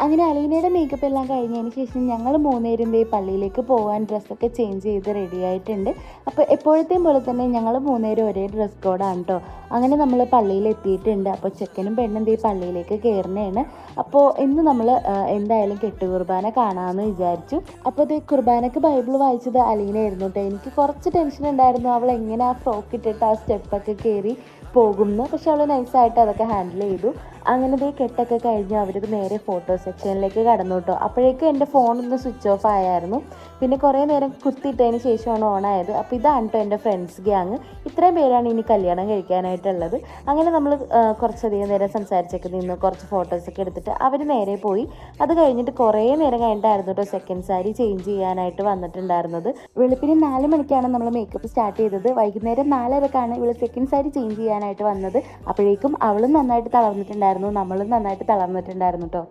അങ്ങനെ അലീനയുടെ മേക്കപ്പ് എല്ലാം കഴിഞ്ഞതിന് ശേഷം ഞങ്ങൾ മൂന്നുപേരും പള്ളിയിലേക്ക് പോകാൻ ഡ്രസ്സൊക്കെ ചേഞ്ച് ചെയ്ത് റെഡി ആയിട്ടുണ്ട്. അപ്പോൾ എപ്പോഴത്തെയും പോലെ തന്നെ ഞങ്ങൾ മൂന്നുപേരും ഒരേ ഡ്രസ് കോഡാണ് കേട്ടോ. അങ്ങനെ നമ്മൾ പള്ളിയിൽ എത്തിയിട്ടുണ്ട്. അപ്പോൾ ചെക്കനും പെണ്ണും പള്ളിയിലേക്ക് കയറുന്നതാണ്. അപ്പോൾ ഇന്ന് നമ്മൾ എന്തായാലും കെട്ട് കുർബാന കാണാമെന്ന് വിചാരിച്ചു. അപ്പോൾ കുർബാനക്ക് ബൈബിൾ വായിച്ചത് അലീനയായിരുന്നു കേട്ടോ. എനിക്ക് കുറച്ച് ടെൻഷൻ ഉണ്ടായിരുന്നു, അവൾ എങ്ങനെ ആ ഫ്രോക്ക് ഇട്ടിട്ട് ആ സ്റ്റെപ്പൊക്കെ കയറി പോകുന്നു. പക്ഷെ അവൾ നൈസായിട്ട് അതൊക്കെ ഹാൻഡിൽ ചെയ്തു. അങ്ങനെ കെട്ടൊക്കെ കഴിഞ്ഞ് അവർ നേരെ ഫോട്ടോ സെക്ഷനിലേക്ക് കടന്നു കേട്ടോ. അപ്പോഴേക്കും എൻ്റെ ഫോണൊന്ന് സ്വിച്ച് ഓഫ് ആയായിരുന്നു. പിന്നെ കുറേ നേരം കുത്തിയിട്ടതിന് ശേഷമാണ് ഓണായത്. അപ്പോൾ ഇതാണ് കേട്ടോ എൻ്റെ ഫ്രണ്ട്സ് ഗ്യാങ്. ഇത്രയും പേരാണ് ഇനി കല്യാണം കഴിക്കാനായിട്ടുള്ളത്. അങ്ങനെ നമ്മൾ കുറച്ചധികം നേരം സംസാരിച്ചൊക്കെ നിന്ന് കുറച്ച് ഫോട്ടോസൊക്കെ എടുത്തിട്ട് അവർ നേരെ പോയി. അത് കഴിഞ്ഞിട്ട് കുറേ നേരം കഴിഞ്ഞിട്ടായിരുന്നു കേട്ടോ സെക്കൻഡ് സാരി ചേഞ്ച് ചെയ്യാനായിട്ട് വന്നിട്ടുണ്ടായിരുന്നത്. വെളുപ്പിന് 4 മണിക്കാണ് നമ്മൾ മേക്കപ്പ് സ്റ്റാർട്ട് ചെയ്തത്. വൈകുന്നേരം 4:30ക്കാണ് ഇവൾ സെക്കൻഡ് സാരി ചേഞ്ച് ചെയ്യാനായിട്ട് വന്നത്. അപ്പോഴേക്കും അവളും നന്നായിട്ട് തളർന്നിട്ടുണ്ടായിരുന്നു, നമ്മളും നന്നായിട്ട് തളർന്നിട്ടുണ്ടായിരുന്നു കേട്ടോ.